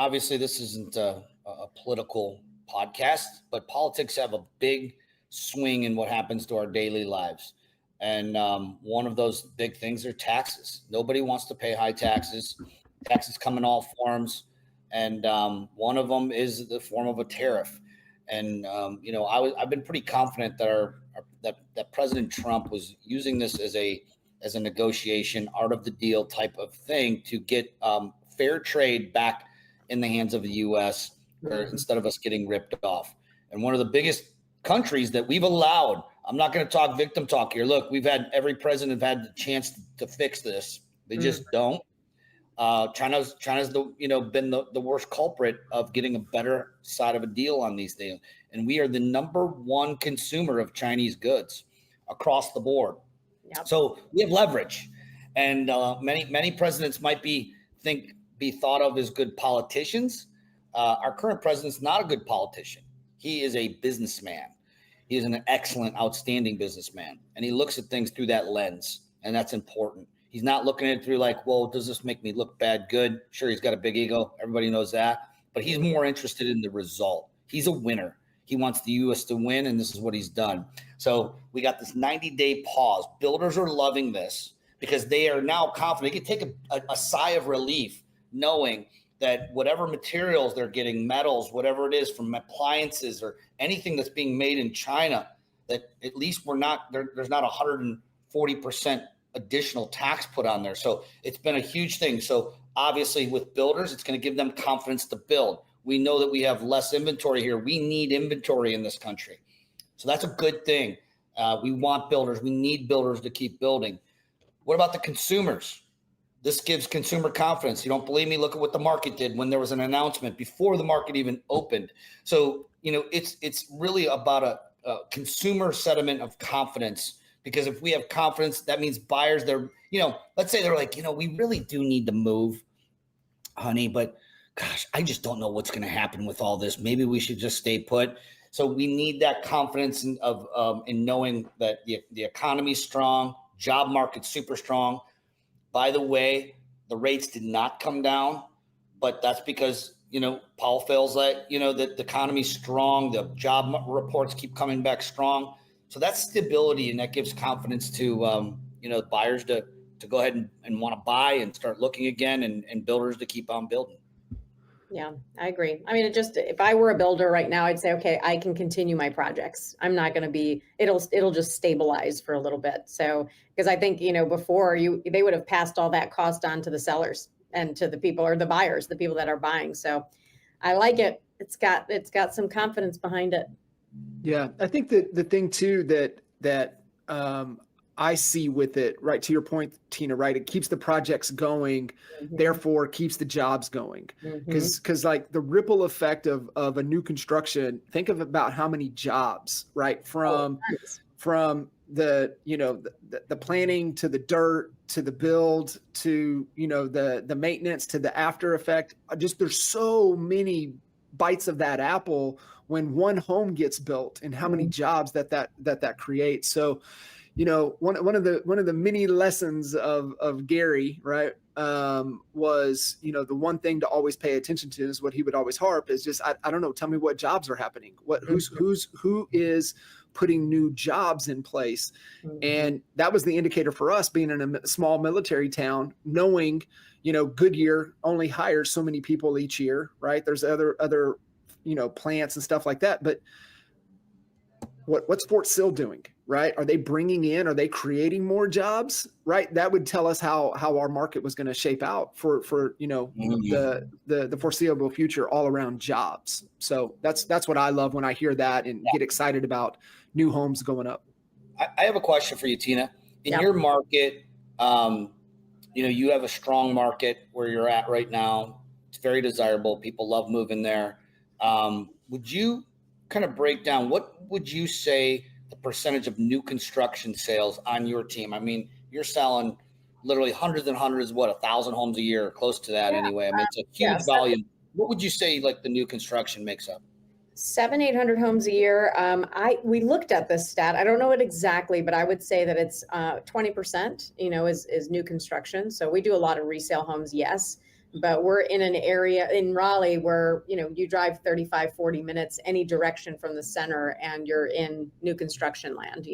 obviously this isn't a political podcast, but politics have a big swing in what happens to our daily lives. And one of those big things are taxes. Nobody wants to pay high taxes. Taxes come in all forms. And one of them is the form of a tariff. And, I've been pretty confident that that President Trump was using this as a negotiation, art of the deal type of thing to get fair trade back in the hands of the U.S. Instead of us getting ripped off. And one of the biggest countries that we've allowed, I'm not going to talk victim talk here. Look, every president have had the chance to fix this. They just don't. China's been the worst culprit of getting a better side of a deal on these things. And we are the number one consumer of Chinese goods across the board. Yep. So we have leverage, and many presidents might be thought of as good politicians. Our current president's not a good politician. He is a businessman. He is an excellent, outstanding businessman, and he looks at things through that lens, and that's important. He's not looking at it through like, well, does this make me look bad, good? Sure, he's got a big ego. Everybody knows that. But he's more interested in the result. He's a winner. He wants the U.S. to win, and this is what he's done. So we got this 90-day pause. Builders are loving this because they are now confident. They can take a sigh of relief knowing that whatever materials they're getting, metals, whatever it is from appliances or anything that's being made in China, that at least there's not 140% additional tax put on there. So it's been a huge thing. So obviously with builders, it's going to give them confidence to build. We know that we have less inventory here. We need inventory in this country. So that's a good thing. We want builders. We need builders to keep building. What about the consumers? This gives consumer confidence. You don't believe me? Look at what the market did when there was an announcement before the market even opened. So, it's really about a consumer sentiment of confidence. Because if we have confidence, that means buyers, let's say they're like, we really do need to move, honey, but gosh, I just don't know what's going to happen with all this. Maybe we should just stay put. So we need that confidence in knowing that the economy's strong, job market's super strong. By the way, the rates did not come down, but that's because, Powell feels that, that the economy's strong, the job reports keep coming back strong. So that's stability, and that gives confidence to buyers to go ahead and want to buy and start looking again, and builders to keep on building. Yeah, I agree. I mean, if I were a builder right now, I'd say, okay, I can continue my projects. I'm not going to it'll just stabilize for a little bit. So, because I think, before they would have passed all that cost on to the sellers and to the people or the buyers, the people that are buying. So I like it. It's got some confidence behind it. Yeah, I think that the thing too that I see with it, right, to your point, Tina, right, it keeps the projects going, therefore keeps the jobs going. Because like the ripple effect of a new construction, think of about how many jobs, right, from the the planning to the dirt to the build to the maintenance to the after effect. Just there's so many bites of that apple when one home gets built, and how many jobs that creates. So, one of the many lessons of Gary, right, was, the one thing to always pay attention to is what he would always harp is just, I don't know, tell me what jobs are happening. Who is putting new jobs in place. And that was the indicator for us being in a small military town, knowing, Goodyear only hires so many people each year, right? There's other plants and stuff like that. But what's Fort Sill doing, right? Are they are they creating more jobs, right? That would tell us how our market was going to shape out for the foreseeable future all around jobs. So that's what I love when I hear that and get excited about new homes going up. I have a question for you, Tina. In your market, you have a strong market where you're at right now. It's very desirable. People love moving there. Would you kind of break down, what would you say the percentage of new construction sales on your team? I mean, you're selling literally hundreds and hundreds, 1,000 homes a year, close to that anyway. I mean, it's a huge volume. What would you say like the new construction makes up? 700-800 homes a year. We looked at this stat. I don't know it exactly, but I would say that it's 20%, is new construction. So we do a lot of resale homes. Yes. but we're in an area in Raleigh where, you drive 35, 40 minutes any direction from the center and you're in new construction land,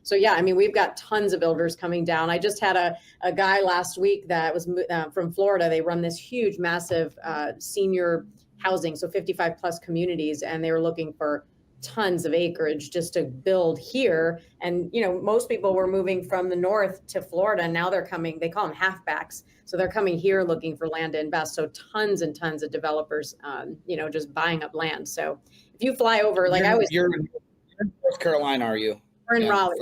so yeah, I mean, we've got tons of builders coming down. I just had a guy last week that was from Florida. They run this huge, massive senior housing, so 55 plus communities, and they were looking for tons of acreage just to build here. And, most people were moving from the north to Florida, and now they're coming, they call them halfbacks. So they're coming here looking for land to invest. So tons and tons of developers, just buying up land. So if you fly over, like you're in North Carolina, are you? We're in Raleigh.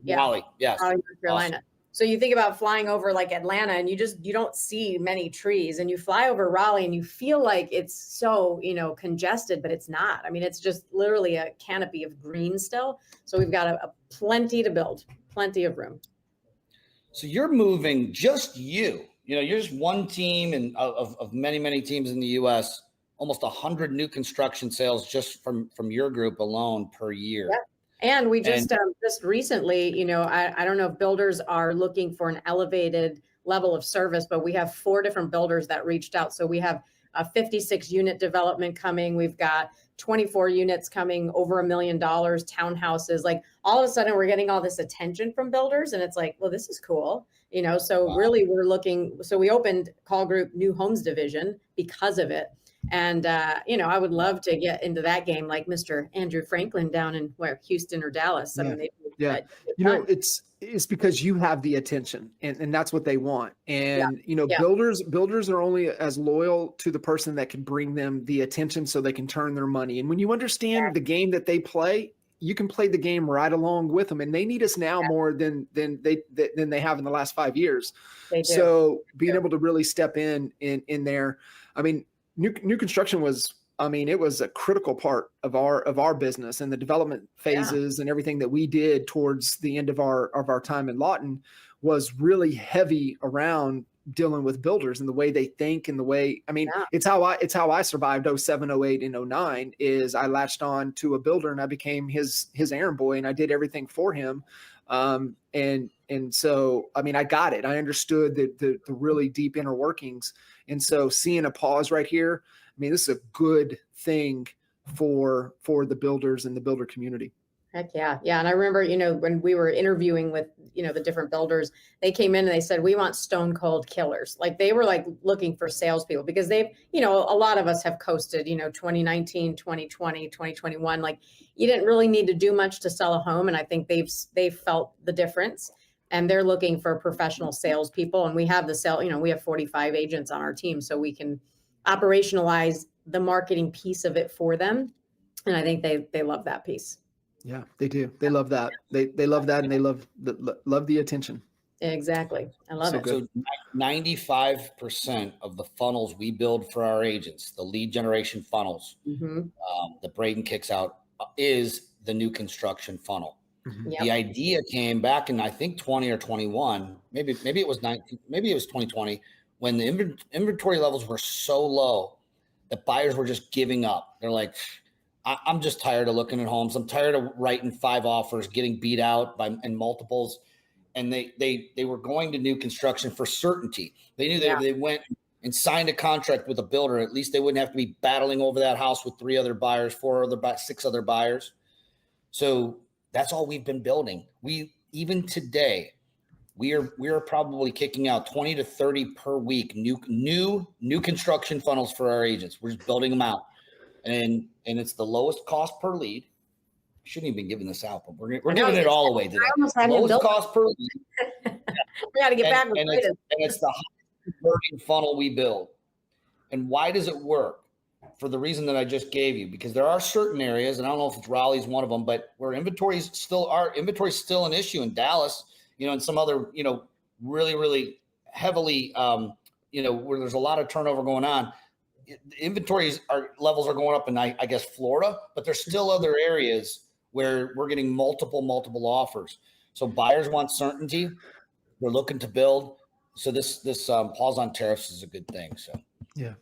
Yeah. Raleigh, yes. Raleigh, North Carolina. Awesome. So you think about flying over like Atlanta and you don't see many trees, and you fly over Raleigh and you feel like it's so, congested, but it's not. I mean, it's just literally a canopy of green still. So we've got a plenty to build, plenty of room. So you're moving just you're just one team and of many, many teams in the US, almost 100 new construction sales just from your group alone per year. Yep. And we just recently, I don't know if builders are looking for an elevated level of service, but we have 4 different builders that reached out. So we have a 56 unit development coming. We've got 24 units coming, over $1 million, townhouses. Like all of a sudden we're getting all this attention from builders, and it's like, well, this is cool. So wow. Really we're looking, so we opened Caul Group New Homes Division because of it. And, I would love to get into that game like Mr. Andrew Franklin down in Houston or Dallas. Yeah. I mean, it's because you have the attention and that's what they want. And, builders are only as loyal to the person that can bring them the attention so they can turn their money. And when you understand the game that they play, you can play the game right along with them. And they need us now more than they have in the last 5 years. So being able to really step in there, I mean, New construction was, it was a critical part of our business, and the development phases and everything that we did towards the end of our time in Lawton was really heavy around dealing with builders and the way they think and the way, it's how I survived 07, 08, and 09 is I latched on to a builder and I became his errand boy and I did everything for him. And so, I got it. I understood the really deep inner workings. And so seeing a pause right here, this is a good thing for the builders and the builder community. Heck yeah. Yeah. And I remember, when we were interviewing with, the different builders, they came in and they said, we want stone cold killers. Like they were like looking for salespeople because they've, a lot of us have coasted, 2019, 2020, 2021, like you didn't really need to do much to sell a home. And I think they've felt the difference, and they're looking for professional salespeople. And we have we have 45 agents on our team, so we can operationalize the marketing piece of it for them. And I think they love that piece. Yeah, they do. They love that. They love that, and they love the attention. Exactly. I love it. So 95% of the funnels we build for our agents, the lead generation funnels, that Braden kicks out, is the new construction funnel. Mm-hmm. Yep. The idea came back in, I think, 20 or 21, maybe it was 19, maybe it was 2020, when the inventory levels were so low that buyers were just giving up. They're like, I'm just tired of looking at homes. I'm tired of writing 5 offers, getting beat out in multiples. And they were going to new construction for certainty. They knew they went and signed a contract with a builder. At least they wouldn't have to be battling over that house with 3 other buyers, 6 other buyers. So that's all we've been building. Even today, we are probably kicking out 20 to 30 per week new construction funnels for our agents. We're just building them out, and it's the lowest cost per lead. Shouldn't even be giving this out, but we're giving it all away today. Lowest cost per lead. We got to get back with and it's the highest converting funnel we build. And why does it work? For the reason that I just gave you, because there are certain areas, and I don't know if it's Raleigh's one of them, but where inventory is still an issue in Dallas, and some other, really, really heavily, where there's a lot of turnover going on. Inventories levels are going up in, I guess, Florida, but there's still other areas where we're getting multiple offers. So buyers want certainty. They're looking to build. So this pause on tariffs is a good thing. So, yeah.